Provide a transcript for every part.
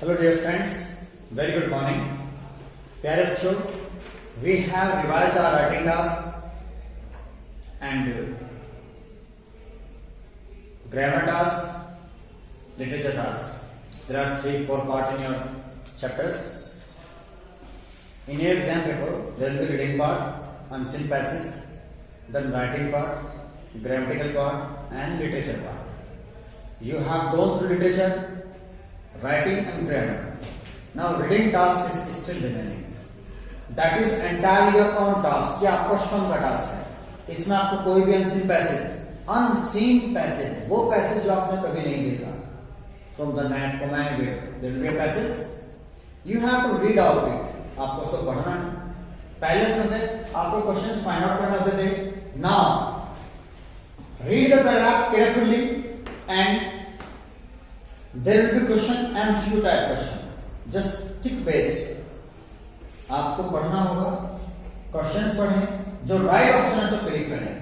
Hello dear friends, very good morning. प्यारे बच्चों, we have revised our writing task and grammar task, literature task. There are 3-4 parts in your chapters. In your exam paper, there will be reading part, unseen passage, then writing part, grammatical part, and literature part. You have gone through literature, writing and grammar. Now reading task is still remaining. That is entirely your own task. क्या आपको स्वयं का task है. इसमें आपको कोई भी unseen passage, वो पैसेज जो आपने कभी नहीं देखा, from the net, from anywhere, there will be a passage. You have to read out it. आपको उसको पढ़ना है. पहले इसमें से आपको क्वेश्चंस फाइंड आउट करना होते थे. Now read the paragraph carefully and there will be question MCQ type question, just tick based. आपको पढ़ना होगा, क्वेश्चंस पढ़ें, जो राइट ऑप्शन है उसको क्लिक करें.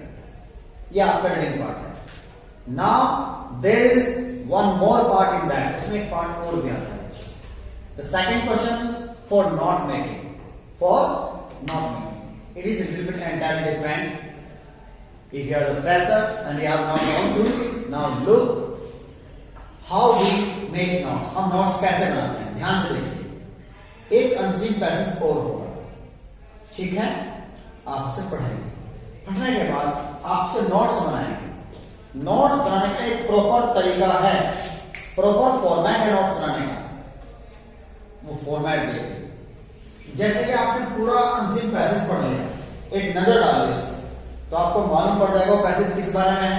ये आपका रीडिंग पार्ट है. Now there is one more part in that. उसमें एक पार्ट और भी आता है. The second question is for note making. For note making it is little bit entirely different. If you are the fresher and you have not gone through, now look how we make notes. हम notes कैसे बनाते हैं, ध्यान से देखिए. एक unseen passage और होगा, ठीक है. आपसे पढ़ेंगे, पढ़ने के बाद आपसे नोट्स बनाएंगे. नोट्स बनाने का एक प्रॉपर तरीका है, प्रॉपर फॉर्मेट है नोट्स बनाने का. वो फॉर्मेट ये, जैसे कि आपने पूरा अनसीन पैसेज पढ़ लिया, एक नजर डाल दी इसको, तो आपको मालूम पड़ जाएगा वो पैसेज किस बारे में है.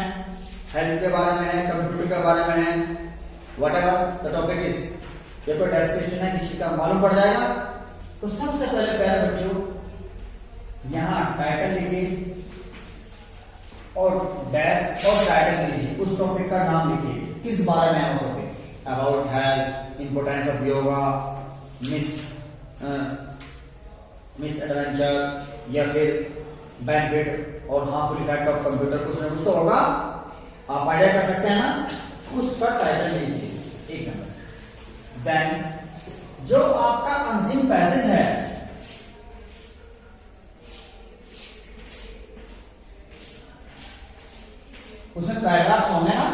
हेल्थ के बारे में है, कंप्यूटर के बारे में है, व्हाटएवर द टॉपिक इज. ये कोई डेस्क्रिप्शन है किसी का, मालूम पड़ जाएगा. तो सबसे पहले प्यारे बच्चों, यहां टाइटल लिखिए और डैश और टाइटल लिखिए. उस टॉपिक का नाम लिखिए, किस बारे में है वो topic. About health, importance of yoga, miss adventure, या फिर बेनिफिट और हार्मफुल इफेक्ट ऑफ कंप्यूटर. कुछ ना कुछ तो होगा, आप आइडिया कर सकते हैं ना. उसका टाइटल लीजिए, एक नंबर. देन जो आपका अनसीन पैसेज है, उसमें पैराग्राफ्स होंगे ना,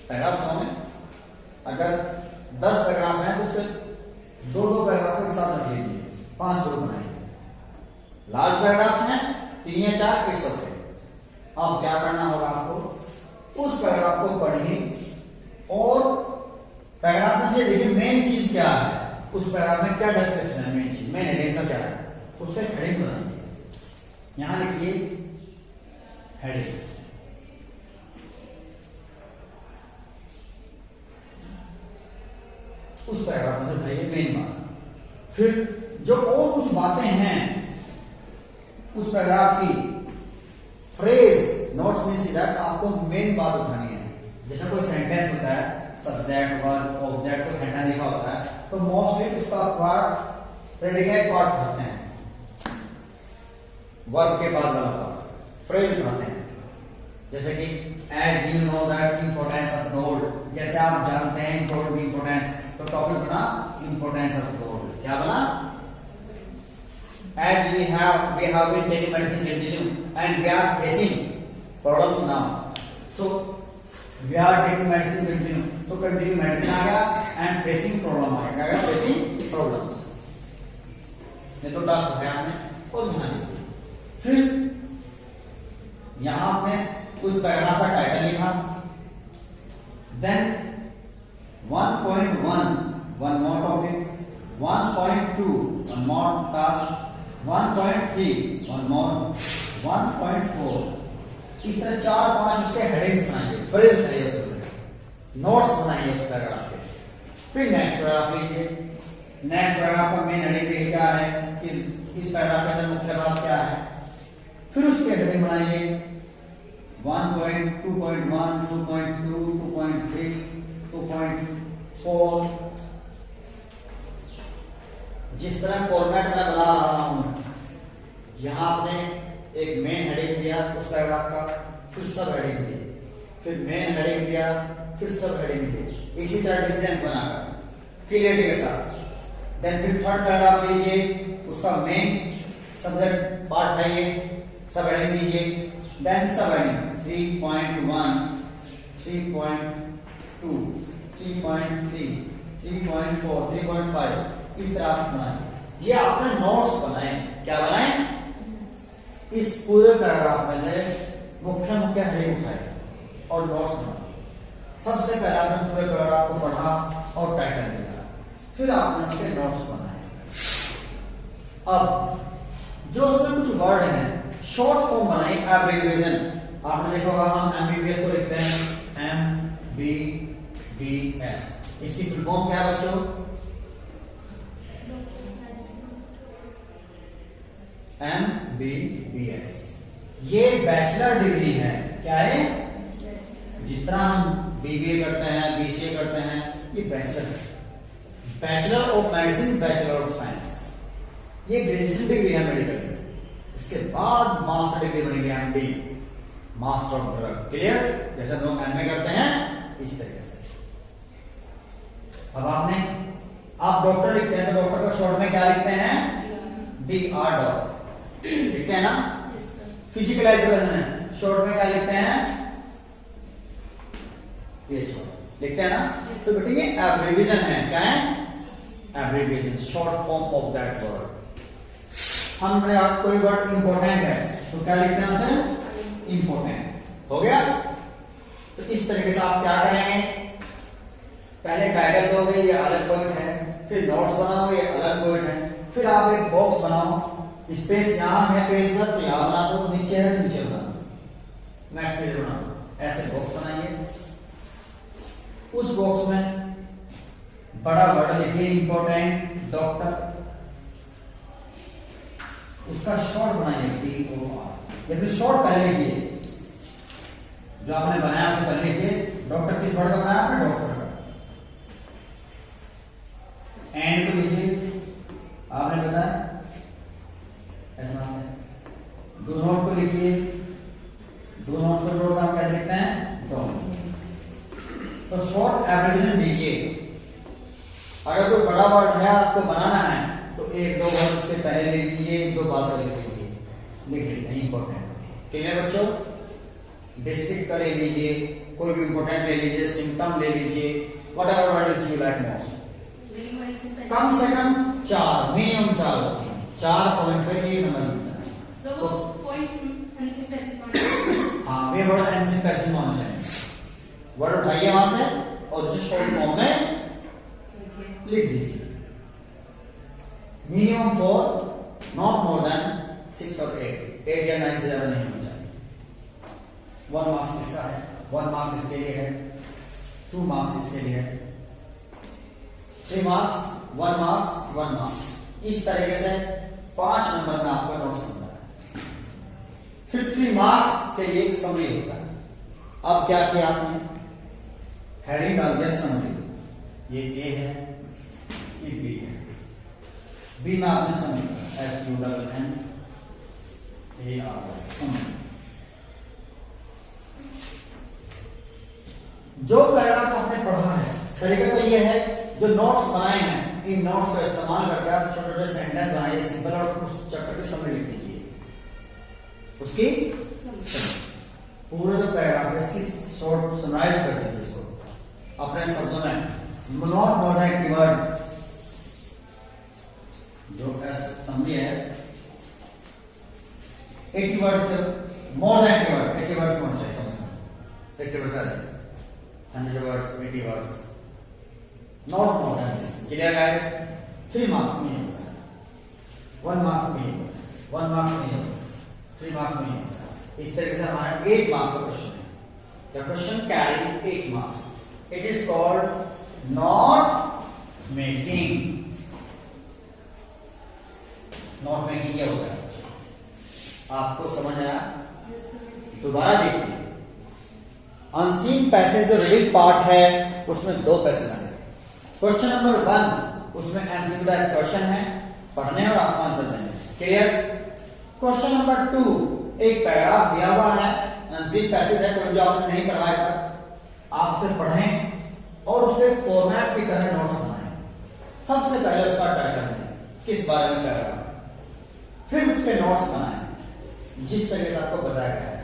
पैराग्राफ्स होंगे. अगर 10 पैराग्राफ है तो उसके 2-2 पैराग्राफ को एक साथ रख लीजिए, 5 ग्रुप बनाइए. लार्ज पैराग्राफ्स हैं 3 या 4, इट्स ओके. अब क्या करना होगा आपको, उस पैराग्राफ को पढ़िए और पैराग्राफ में से देखिए मेन चीज क्या है, उस पैराग्राफ में क्या डिस्क्रिप्शन है, मेन चीज, मेन हेडिंग क्या है, उससे हेडिंग बनाइए. यहां लिखिए हेडिंग. उस पैराग्राफ में से बताइए मेन बात. फिर जो और कुछ बातें हैं उस पैराग्राफ की, फ्रेज नोट्स में सीधा आपको मेन बात उठानी है. जैसे कोई सेंटेंस होता है, सब्जेक्ट, वर्ब, ऑब्जेक्ट, को सेंटेंस लिखा होता है, तो मोस्टली उसका पार्ट प्रेडिकेट पार्ट उठाते हैं, वर्ब के बाद वाला पार्ट फ्रेज उठाते हैं. जैसे कि as you know that importance of gold. जैसे आप जानते हैं गोल्ड की इंपोर्टेंस, तो टॉपिक बना इंपोर्टेंस ऑफ गोल्ड. क्या बना, as we have been taking medicine continue and we are facing problems now, so we are taking medicine continue, तो continue medicine आ गया and facing problem आ गया, facing problems. ये तो task है आपने और ध्यान दीजिए. फिर यहां आपने उस पैराग्राफ का टाइटल लिखा. Then 1.1 one more topic, 1.2 one more task, 1.3 one more, 1.4. इस तरह 4-5 उसके हेडिंग्स बनाइए, फ्रेज बनाइए, उससे नोट्स बनाइए उस पैराग्राफ के. फिर नेक्स्ट पैराग्राफ लीजिए. नेक्स्ट पैराग्राफ का मेन हेडिंग क्या है, इस पैराग्राफ के अंदर मुख्य बात क्या है. फिर उसके हेडिंग बनाइए 1.2.1, 2.2, 2.3, 2.4. जिस तरह फॉर्मेट में बना रहा हूं, यहां आपने एक मेन हेडिंग दिया उस पैराग्राफ का, फिर सब हेडिंग दी, फिर मेन हेडिंग दिया, फिर सब हेडिंग दी. इसी तरह डिस्टेंस बनाकर क्लियरिटी के साथ। देन फिर थर्ड पैराग्राफ लीजिए, उसका मेन सब्जेक्ट पार्ट है ये, सब हेडिंग दीजिए। देन सब हेडिंग 3.1, 3.2, 3.3, 3.4, 3.5 इस तरह आप बनाएं। ये आपने नोट्स बनाए। क्या बनाए? इस पूरे पैराग्राफ में से मुख्य मुख्य हेडिंग उठाए और नोट्स बनाए। सबसे पहले आपने पूरे पैराग्राफ को पढ़ा और टाइटल दिया, फिर आपने उसके नोट्स बनाए। अब जो उसमें कुछ वर्ड हैं शॉर्ट फॉर्म बनाए, एब्रिविएशन। आपने देखा होगा हम एमबीबीएस को लिखते हैं MBBS। इसकी फुल फॉर्म क्या है बच्चों? MBBS। ये बैचलर डिग्री है। क्या है? जिस तरह हम बीबीए करते हैं, बीसीए करते हैं, ये बैचलर है। Bachelor of medicine, bachelor of science, ये ग्रेजुएशन डिग्री है मेडिकल में। इसके बाद मास्टर डिग्री बनेगी MD, master of drug. Clear? जैसे लोग एमए करते हैं इस तरीके से। अब आप डॉक्टर लिखते हैं तो डॉक्टर का शॉर्ट में क्या लिखते हैं? DR डॉक्टर लिखते हैं ना। फिजिकल एजुकेशन है, शॉर्ट में क्या लिखते हैं? PH लिखते हैं ना। तो बेटे ये एब्रिविएशन है। क्या है? Abbreviation, short form of that word. हमने आप कोई वर्ड इंपॉर्टेंट है तो क्या लिखते हैं उसे? इंपॉर्टेंट। हो गया? तो इस तरीके से आप क्या करेंगे? पहले टाइटल दोगे, ये अलग पॉइंट है, फिर नोट्स बनाओ, ये अलग पॉइंट है, फिर आप एक बॉक्स बनाओ, स्पेस यहां है पेज पर तो यहां बना दो, नीचे है नीचे बना दो, नेक्स्ट पेज बना दो। ऐसे बॉक्स बनाइए। उस बॉक्स में बड़ा वर्ड लिखिए इंपॉर्टेंट डॉक्टर, उसका शॉर्ट बनाइए DOR, या फिर शॉर्ट पहले लिखिए, जो आपने बनाया उसे पहले लिखिए। डॉक्टर किस वर्ड का बनाया आपने? डॉक्टर का। एंड को लिखिए, आपने बताया ऐसा आपने। डू नॉट को लिखिए, डू नॉट को जोड़कर आप कैसे लिखते हैं? डोंट। तो शॉर्ट एब्रिविएशन दीजिए। अगर कोई बड़ा वर्ड है आपको बनाना है तो एक दो वर्ड उसके पहले लिख लीजिए, एक दो बाद में लिख लीजिए, लिख लेते हैं इंपॉर्टेंट। क्लियर बच्चों? डिस्ट्रिक्ट का ले लीजिए, कोई भी इंपॉर्टेंट ले लीजिए, सिम्टम ले लीजिए, whatever word is you like most. कम से कम 4, मिनिमम 4 पॉइंट पे एक नंबर मिलता है। तो पॉइंट्स एनसिम्पैसिव। हाँ, वे वर्ड एनसिम्पैसिव होना चाहिए। वर्ड उठाइए वहां से और उसे शॉर्ट फॉर्म में लिख दीजिए। मिनिमम 4, नॉट मोर देन 6 और 8 या 9 से ज्यादा नहीं होना चाहिए। 1 मार्क्स इसका है, 1 मार्क्स इसके लिए है, 2 मार्क्स इसके लिए है, 3 मार्क्स, 1 मार्क्स, 1 मार्क्स। इस तरीके से 5 नंबर में आपका नोट्स बनता है। फिर 3 मार्क्स के लिए एक समरी होता है। अब क्या किया आपने? हेडिंग डाल दिया समरी। ये ए है, ये बी है। बी में आपने समरी SUNNAR समरी। जो पैराग्राफ आपने पढ़ा है, तरीका तो ये है, जो नोट्स बनाए हैं इन नोट्स का इस्तेमाल करके आप छोटे छोटे सेंटेंस बनाइए सिंपल, और उस चैप्टर की समरी लिख दीजिए। उसकी पूरे जो पैराग्राफ है इसकी शॉर्ट समराइज कर दीजिए इसको अपने शब्दों में। Not more than 80 words. जो समरी है 80 words, more than 80 words, 80 words होना चाहिए कम से कम। 80 वर्ड्स आ जाए, 100 words, 80 words, not more than this. Clear guys? 3 marks नहीं होता, 1 मार्क्स नहीं होता, 1 मार्क्स नहीं होता, 3 मार्क्स नहीं होता। इस तरीके से हमारा 8 मार्क्स का क्वेश्चन है। The question carry 8 marks. It is called not making. Not making ये होता है। आपको समझ आया? दोबारा देखिए। अनसीन पैसेज जो रीडिंग पार्ट है उसमें 2 पैसेज आए। क्वेश्चन नंबर 1 उसमें एमसीक्यू का क्वेश्चन है, पढ़ने और आपको आंसर देने। क्लियर? क्वेश्चन नंबर 2 एक पैराग्राफ दिया हुआ है, अनसीन पैसेज है, कोई जो आपने नहीं पढ़ा है आप उसे पढ़ें और उसके फॉर्मेट की तरह नोट्स बनाएं। सबसे पहले उसका टाइटल है, किस बारे में कर रहा हूं, फिर उसके नोट्स बनाए जिस तरीके से आपको बताया गया है,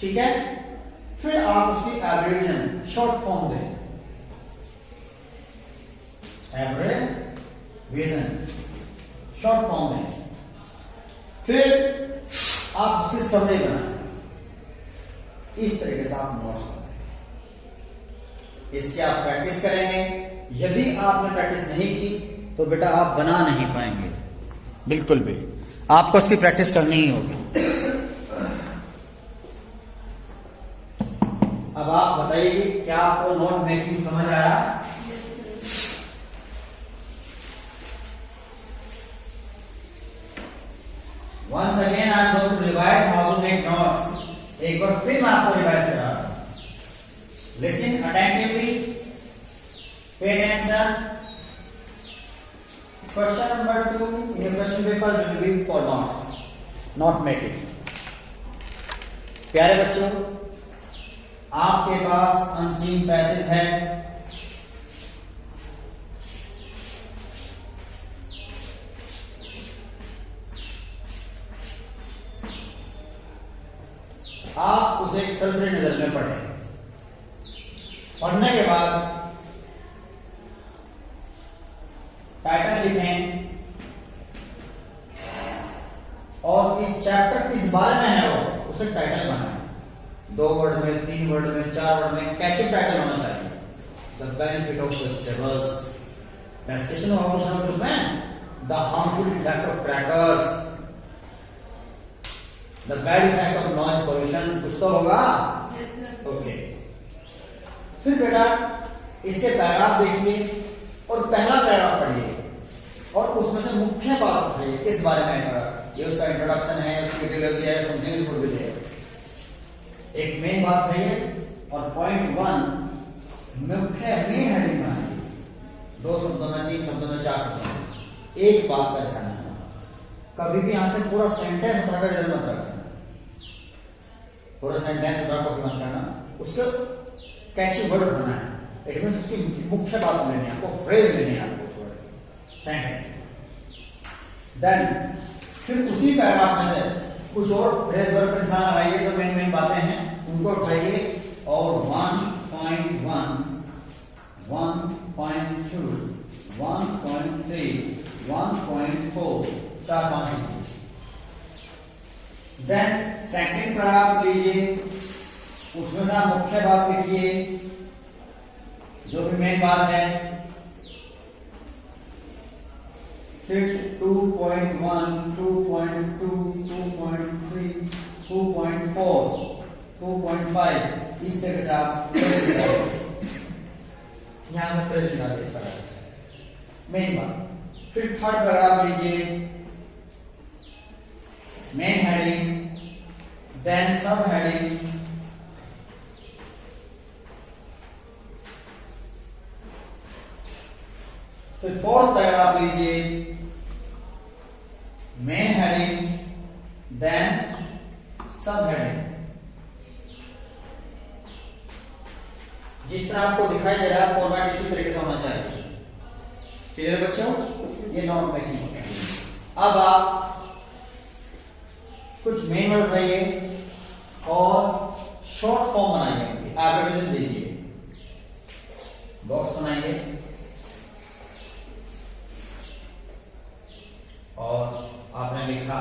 ठीक है। फिर आप उसकी एब्रिविएशन शॉर्ट फॉर्म दें, एब्रिविएशन शॉर्ट फॉर्म दें, फिर आप उसकी समरी बनाएं। इस तरीके से आप नोट्स बनाएं। इसकी आप प्रैक्टिस करेंगे। यदि आपने प्रैक्टिस नहीं की तो बेटा आप बना नहीं पाएंगे, बिल्कुल भी। आपको उसकी प्रैक्टिस करनी ही होगी। अब आप बताइए क्या आपको नोट मेकिंग समझ आया? Once again I am going to revise how to make notes. एक बार फिर मैं आपको रिवाइज करा रहा हूं। Listen attentively. Pay attention. Question number 2 in your question paper will be for notes, not making. प्यारे बच्चों, आपके पास अनसीन पैसेज है। आप उसे एक सरसरी नजर में पढ़ें। पढ़ने के बाद टाइटल लिखें और इस चैप्टर किस बारे में है वो उसे टाइटल बनाएं। 2 वर्ड में, 3 वर्ड में, 4 वर्ड में, कैची टाइटल होना चाहिए। The benefit of vegetables, discussion होगा कुछ ना कुछ उसमें। The harmful effect of crackers, the bad effect of noise pollution, कुछ तो होगा। ओके। फिर बेटा इसके पैराग्राफ देखिए और पहला पैराग्राफ पढ़िए और उसमें से मुख्य बात उठाइए किस बारे में। ये उसका इंट्रोडक्शन है, उसकी डिटेल्स है, समथिंग इज गुड विद एक मेन बात कहिए और पॉइंट 1 मुख्य मेन हेडिंग बनाइए। 2 शब्दों में, 3 शब्दों में, 4 शब्दों में। एक बात का ध्यान रखना, कभी भी यहां से पूरा सेंटेंस उठाकर इधर मत रखना। पूरा सेंटेंस उठाकर कॉपी मत करना, उसको कैची वर्ड बनाना है। इट मींस उसकी मुख्य बात लेनी है आपको, फ्रेज लेनी है आपको उस वर्ड सेंटेंस। देन फिर उसी पैराग्राफ में से कुछ और फ्रेज वर्ड इंसान लगाइए जो मेन बातें हैं उनको उठाइए और 1.1, 1.2, 1.3, 1.4, 4-5। देन सेकंड पैराग्राफ लीजिए, उसमें से आप मुख्य बात लिखिए जो भी मेन बात है। फिर 2.1, 2.2, 2.3, 2.4, 2.5 इस तरह से आप यहां से फ्रेज निकालिए इस पैराग्राफ मेन बात। फिर थर्ड पैराग्राफ लीजिए, मेन हेडिंग, देन सब हेडिंग, फिर फोर्थ पैराग्राफ लीजिए, मेन हेडिंग, देन सब हेडिंग। जिस तरह आपको दिखाई दे रहा है फॉर्मेट इसी तरीके से होना चाहिए। क्लियर बच्चों? ये नोट मेकिंग हो गया। अब आप कुछ मेन वर्ड बनाइए और शॉर्ट फॉर्म बनाइए, एब्रिविएशन दीजिए, बॉक्स बनाइए और आपने लिखा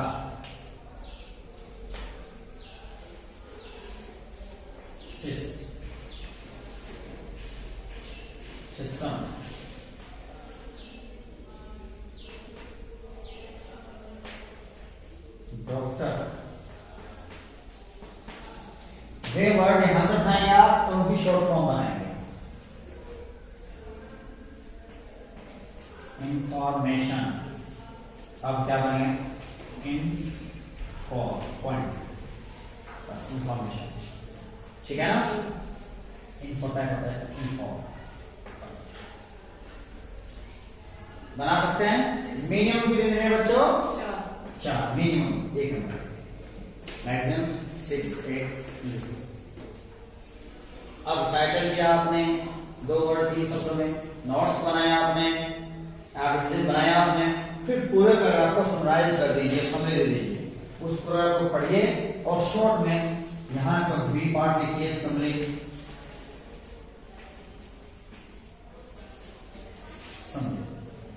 सिस्टम, डॉक्टर। वे वर्ड यहां से उठाएंगे आप तो उनकी शॉर्ट फॉर्म बनाएंगे। इंफॉर्मेशन, अब क्या बनेगा? पॉइंट, बस इंफॉर्मेशन, ठीक है ना? इंफॉर्मेशन होता है, इंफॉर्म बना सकते हैं। मिनिमम कितने देने हैं बच्चों? 4 मिनिमम, 1 नंबर, मैक्सिमम 6, 8। अब टाइटल किया आपने 2 वर्ड 3 शब्दों में, नोट्स बनाया आपने कैपिटल बनाया आपने, फिर पूरे पैराग्राफ को समराइज कर दीजिए, समरी दे दीजिए, उस पैराग्राफ को पढ़िए और शॉर्ट में यहाँ पर बी पार्ट लिखिए, समरी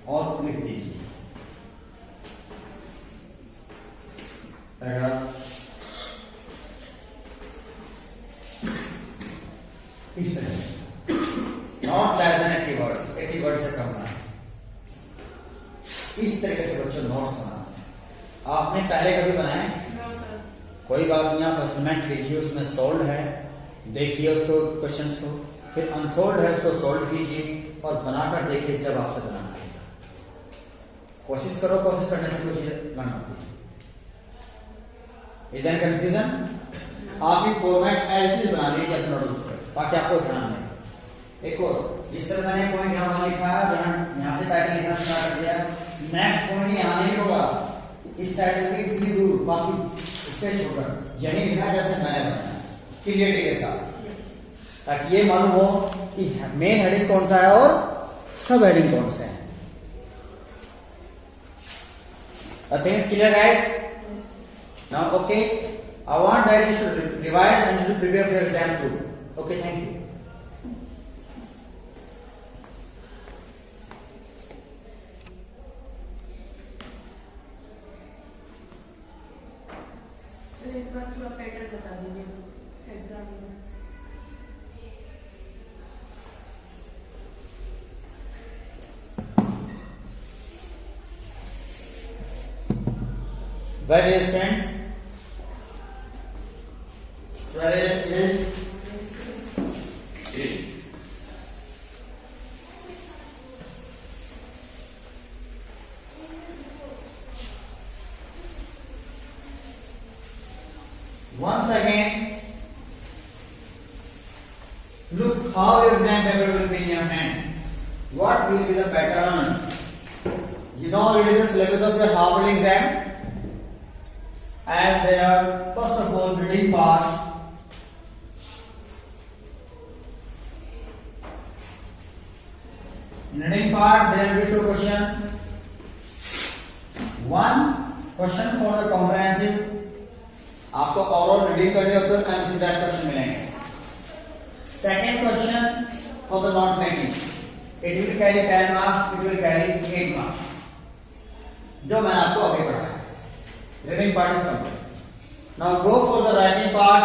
और लिख दीजिए पैराग्राफ इस तरह से, not less than 80 words, 80 word से कम ना। इस तरीके से बच्चों नोट्स बनाना। आपने पहले कभी बनाए? No sir. कोई बात नहीं, आप असाइनमेंट लीजिए, उसमें सोल्व है, देखिए उसको क्वेश्चंस को, फिर अनसोल्व है उसको सोल्व कीजिए और बनाकर देखिए जब आपसे बनाना आएगा। कोशिश करो, कोशिश करने से कुछ लर्न होती है। Is an confusion? आप भी फॉर्मेट ऐसे बना लीजिए अपना नोटबुक पर ताकि आपको ध्यान रहे। एक और इस तरह मैंने पॉइंट यहाँ लिखा, यहाँ से टाइटल लिखना स्टार्ट कर दिया, नेक्स्ट पॉइंट यहाँ नहीं होगा, इस टाइटल के इतनी दूर बाकी स्पेस छोड़कर यही लिखना जैसे मैंने बनाया क्लियरिटी के साथ, ताकि ये मालूम हो कि मेन हेडिंग कौन सा है और सब हेडिंग कौन सा है। I think it's clear, guys. Now, okay. I want that you should revise and you should prepare for your exam too. Okay, thank you. Sir एक बार पूरा पैटर्न बता दीजिए एग्जाम में। Well, dear friends, today is once again, look how your exam paper will be in your hand. What will be the pattern? You know, it is the syllabus of your Harvard exam. As there are, first of all, reading part. In reading part, there will be two questions. One question for the comprehensive. आपको overall reading करनी हो तो MCQ type question मिलेंगे. Second question for the note making. It will carry 10 marks. It will carry 8 marks. जो मैंने आपको अभी पढ़ाया. Reading part is complete. Now go for the writing part.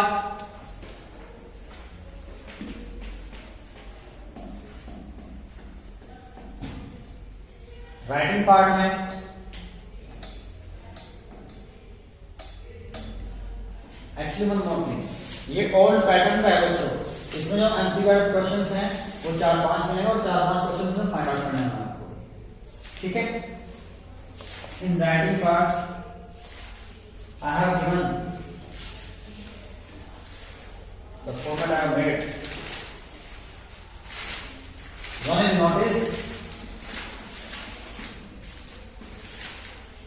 Writing part में एक्चुअली वन नोट नहीं, ये old pattern का है बच्चों. इसमें जो एमसीक्यू क्वेश्चंस हैं वो 4-5 मिलेंगे और 4-5 क्वेश्चंस में फाइंड आउट करना है आपको. ठीक है. In writing part I have given the format I have made. One is notice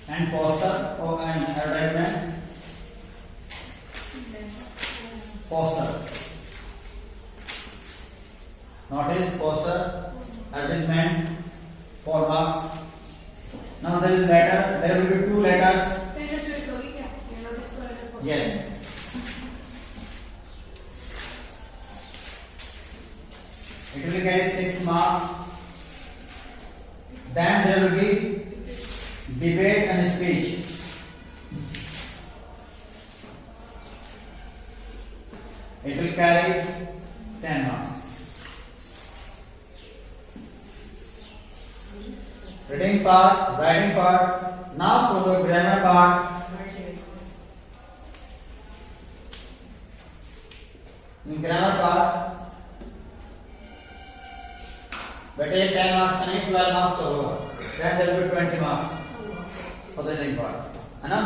and poster or an advertisement. Poster. Notice, poster, advertisement, 4 marks. Now there is letter. There will be 2 letters. Yes. It will carry 6 marks. Then there will be debate and speech. It will carry 10 marks. Reading part, writing part. Now for the grammar part. In grammar part, बेटे 10 marks नहीं 12 marks का होगा. Then there will be 20 marks for the reading part, है ना?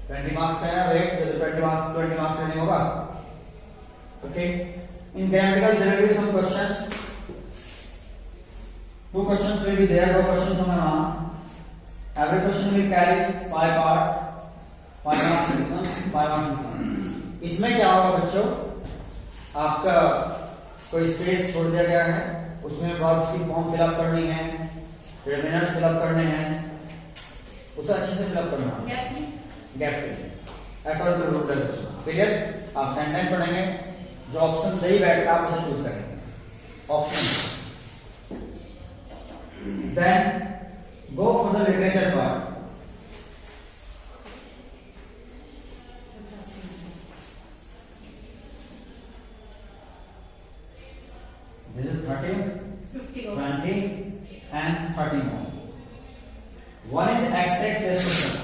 20 marks है ना wait, 20 marks reading होगा. Okay. In grammatical there will be some questions. 2 questions will be there. 2 questions हमें वहाँ. Every question will carry 5 part. 5 marks this one, 5 marks this one. इसमें क्या होगा बच्चों, आपका कोई स्पेस छोड़ दिया गया है, उसमें वर्ब की फॉर्म फिलअप करनी है, रिमेनर्स फिलअप करने हैं, उसे अच्छे से फिलअप करना है, गैप नहीं gap fill according to rule regulation. Clear? आप सेंटेंस पढ़ेंगे, जो ऑप्शन सही बैठेगा आप उसे चूज करेंगे, option. Then go for the literature part. This is 30, 50 हो 20 and 30 more. One is extract based question.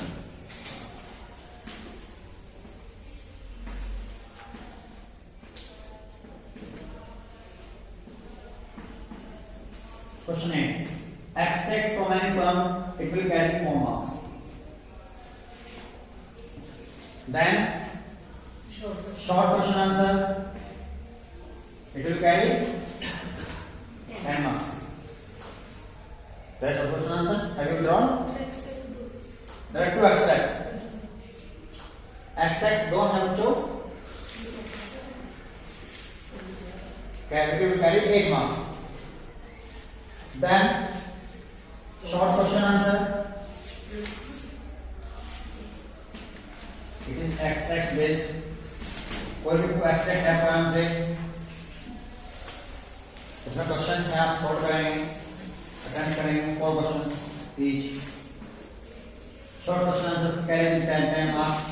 Question A. Extract from any term, it will carry 4 marks. Then short question answer, it will carry 10 marks. That's your question answer. Have you drawn? There are two extract. Extract don't have to. It will carry 8 marks. Then short question answer. It is extract based. कोई भी extract है poem से, इसमें questions हैं, आप solve करेंगे, attempt करेंगे 4 questions each. Short question answer carry 10 marks.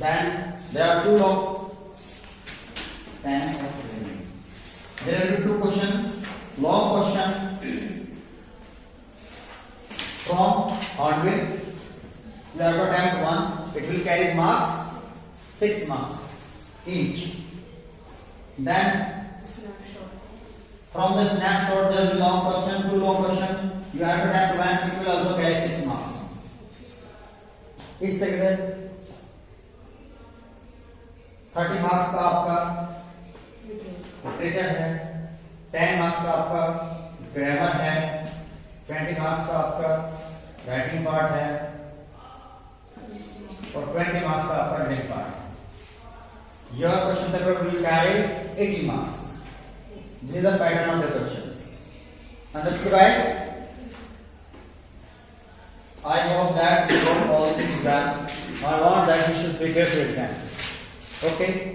Then there are 2 long 10 or 11. There will be 2 questions. Long question from Hardwick. You have to attempt 1. It will carry marks 6 marks each. Then snapshot from the snapshot there will be long question, 2 long question. You have to attempt 1. It will also carry 6 marks. इस तरीके से 30 marks का आपका literature है, 10 marks का आपका grammar है, 20 marks का आपका राइटिंग पार्ट है और 20 मार्क्स का आपका रीडिंग पार्ट है। Your question paper will carry 80 marks. This is the pattern of the questions. Understood, guys? I hope that you got all things done. I want that you should prepare for exam. Okay?